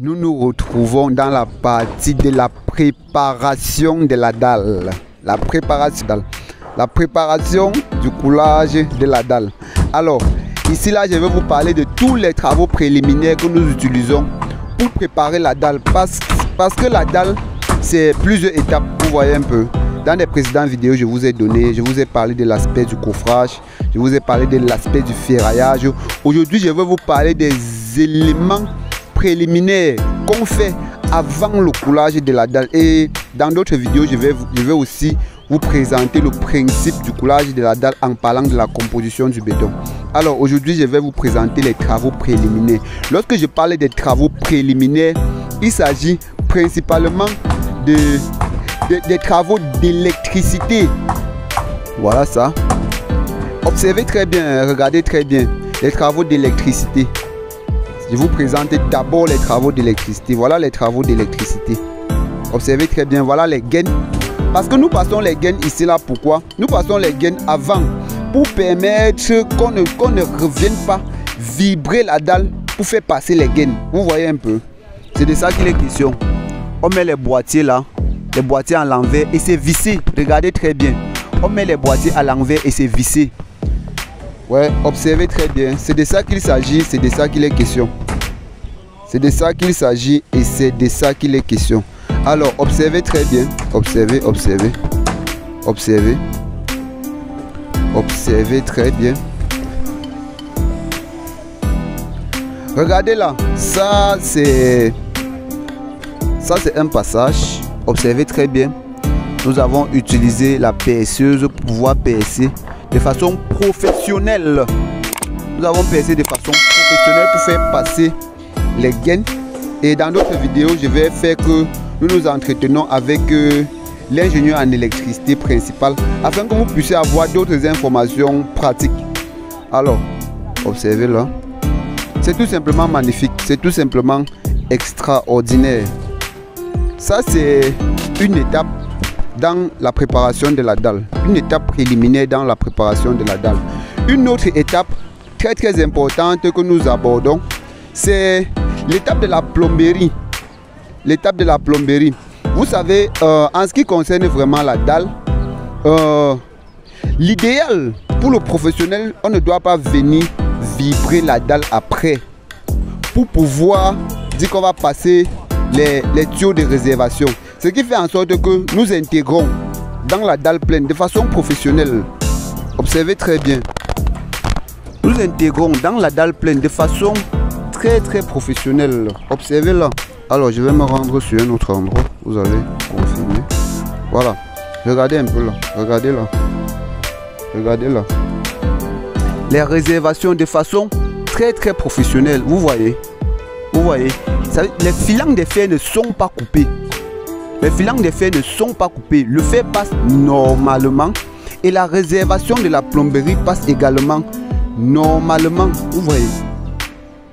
Nous nous retrouvons dans la partie de la préparation de la dalle. La préparation du coulage de la dalle. Alors, ici là, je vais vous parler de tous les travaux préliminaires que nous utilisons pour préparer la dalle. Parce que la dalle, c'est plusieurs étapes, vous voyez un peu. Dans les précédentes vidéos, je vous ai parlé de l'aspect du coffrage, je vous ai parlé de l'aspect du ferraillage. Aujourd'hui, je vais vous parler des éléments préliminaires qu'on fait avant le coulage de la dalle. Et dans d'autres vidéos, je vais aussi vous présenter le principe du coulage de la dalle en parlant de la composition du béton. Alors aujourd'hui, je vais vous présenter les travaux préliminaires. Lorsque je parle des travaux préliminaires, il s'agit principalement des travaux d'électricité. Voilà ça. Observez très bien, regardez très bien les travaux d'électricité. Je vous présente d'abord les travaux d'électricité. Voilà les travaux d'électricité. Observez très bien, voilà les gaines. Parce que nous passons les gaines ici là, pourquoi? Nous passons les gaines avant pour permettre qu'on ne revienne pas vibrer la dalle pour faire passer les gaines. Vous voyez un peu? C'est de ça qu'il est question. On met les boîtiers là, les boîtiers à l'envers et c'est vissé. Regardez très bien. On met les boîtiers à l'envers et c'est vissé. Ouais, observez très bien. C'est de ça qu'il s'agit, c'est de ça qu'il est question. C'est de ça qu'il s'agit et c'est de ça qu'il est question. Alors, observez très bien. Observez, observez. Observez. Observez très bien. Regardez là. Ça, c'est un passage. Observez très bien. Nous avons utilisé la perceuse pour pouvoir percer de façon professionnelle. Nous avons percé de façon professionnelle pour faire passer les gaines. Et dans d'autres vidéos, je vais faire que nous nous entretenons avec l'ingénieur en électricité principal afin que vous puissiez avoir d'autres informations pratiques. Alors, observez là. C'est tout simplement magnifique. C'est tout simplement extraordinaire. Ça, c'est une étape dans la préparation de la dalle. Une étape préliminaire dans la préparation de la dalle. Une autre étape très très importante que nous abordons, c'est l'étape de la plomberie. L'étape de la plomberie. Vous savez, en ce qui concerne vraiment la dalle, l'idéal pour le professionnel, on ne doit pas venir vibrer la dalle après pour pouvoir dire qu'on va passer les tuyaux de réservation. Ce qui fait en sorte que nous intégrons dans la dalle pleine de façon professionnelle. Observez très bien. Nous intégrons dans la dalle pleine de façon très très professionnelle. Observez là. Alors je vais me rendre sur un autre endroit. Vous allez confirmer. Voilà. Regardez un peu là. Regardez là. Regardez là. Les réservations de façon très très professionnelle. Vous voyez. Vous voyez. Les filants de fer ne sont pas coupés. Les filants de fer ne sont pas coupés. Le fer passe normalement et la réservation de la plomberie passe également normalement. Vous voyez.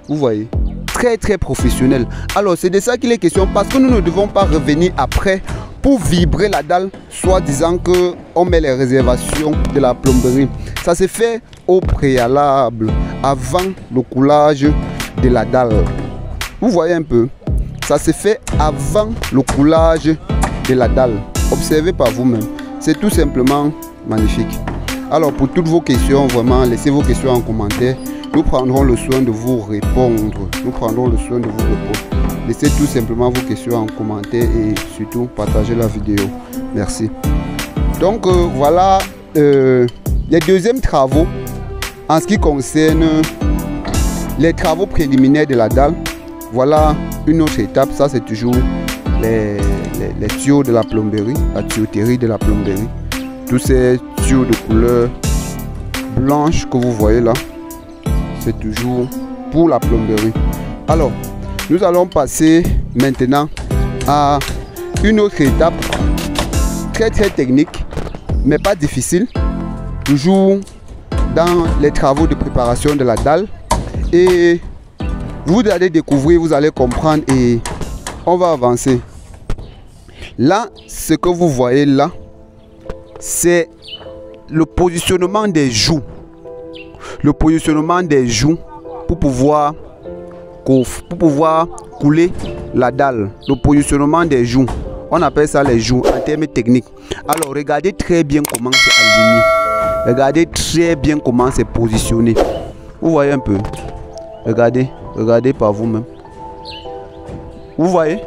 Vous voyez. Très très professionnel. Alors c'est de ça qu'il est question parce que nous ne devons pas revenir après pour vibrer la dalle, soit disant que on met les réservations de la plomberie. Ça se fait au préalable, avant le coulage de la dalle. Vous voyez un peu. Ça se fait avant le coulage de la dalle. Observez par vous-même. C'est tout simplement magnifique. Alors pour toutes vos questions, vraiment, laissez vos questions en commentaire. Nous prendrons le soin de vous répondre. Nous prendrons le soin de vous répondre. Laissez tout simplement vos questions en commentaire et surtout partagez la vidéo. Merci. Donc voilà les deuxièmes travaux en ce qui concerne les travaux préliminaires de la dalle. Voilà une autre étape. Ça c'est toujours les tuyaux de la plomberie, la tuyauterie de la plomberie. Tous ces tuyaux de couleur blanche que vous voyez là, c'est toujours pour la plomberie. Alors, nous allons passer maintenant à une autre étape très très technique, mais pas difficile. Toujours dans les travaux de préparation de la dalle. Et vous allez découvrir, vous allez comprendre et on va avancer. Là, ce que vous voyez là, c'est le positionnement des joues. Le positionnement des joues pour pouvoir coffre, pour pouvoir couler la dalle, le positionnement des joues. On appelle ça les joues en termes techniques. Alors regardez très bien comment c'est aligné. Regardez très bien comment c'est positionné. Vous voyez un peu. Regardez par vous-même. Vous voyez?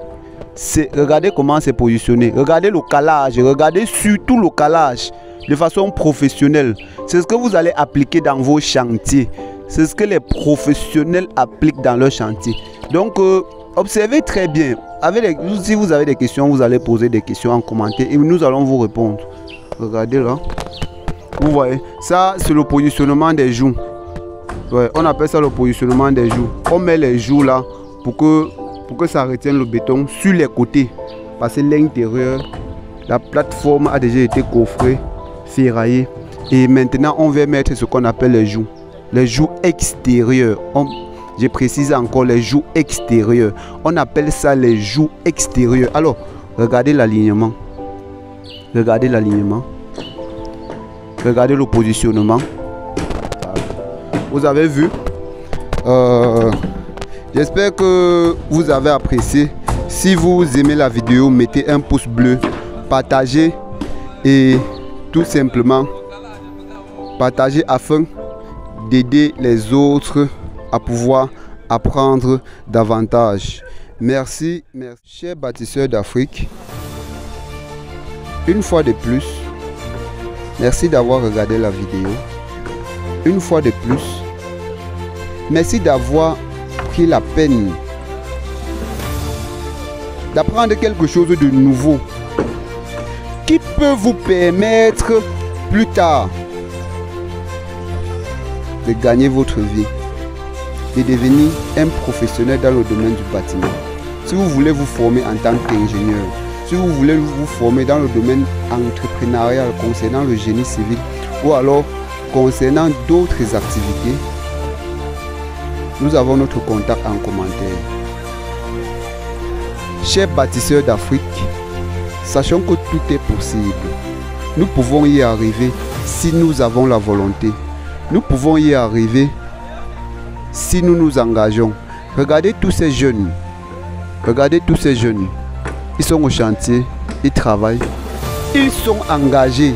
Regardez comment c'est positionné. Regardez le calage. Regardez surtout le calage de façon professionnelle. C'est ce que vous allez appliquer dans vos chantiers. C'est ce que les professionnels appliquent dans leur chantier. Donc, observez très bien. Si vous avez des questions, vous allez poser des questions en commentaire et nous allons vous répondre. Regardez là. Vous voyez, ça c'est le positionnement des joues. Ouais, on appelle ça le positionnement des joues. On met les joues là pour que ça retienne le béton sur les côtés. Parce que l'intérieur, la plateforme a déjà été coffrée, ferraillée. Et maintenant, on va mettre ce qu'on appelle les joues. Les joues extérieures. Je précise encore les joues extérieures. On appelle ça les joues extérieures. Alors, regardez l'alignement. Regardez l'alignement. Regardez le positionnement. Vous avez vu. J'espère que vous avez apprécié. Si vous aimez la vidéo, mettez un pouce bleu, partagez et tout simplement partagez afin d'aider les autres à pouvoir apprendre davantage. Merci, merci. Chers bâtisseurs d'Afrique, une fois de plus, merci d'avoir regardé la vidéo. Une fois de plus, merci d'avoir pris la peine d'apprendre quelque chose de nouveau qui peut vous permettre plus tard de gagner votre vie, de devenir un professionnel dans le domaine du bâtiment. Si vous voulez vous former en tant qu'ingénieur, si vous voulez vous former dans le domaine entrepreneurial concernant le génie civil ou alors concernant d'autres activités, nous avons notre contact en commentaire. Chers bâtisseurs d'Afrique, sachons que tout est possible. Nous pouvons y arriver si nous avons la volonté. Nous pouvons y arriver si nous nous engageons. Regardez tous ces jeunes. Regardez tous ces jeunes. Ils sont au chantier, ils travaillent, ils sont engagés.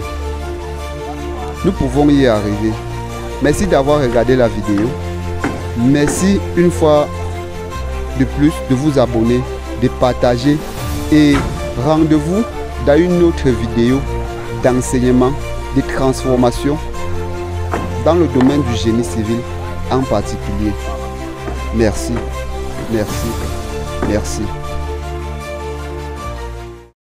Nous pouvons y arriver. Merci d'avoir regardé la vidéo. Merci une fois de plus de vous abonner, de partager et rendez-vous dans une autre vidéo d'enseignement, de transformation dans le domaine du génie civil en particulier. Merci, merci, merci.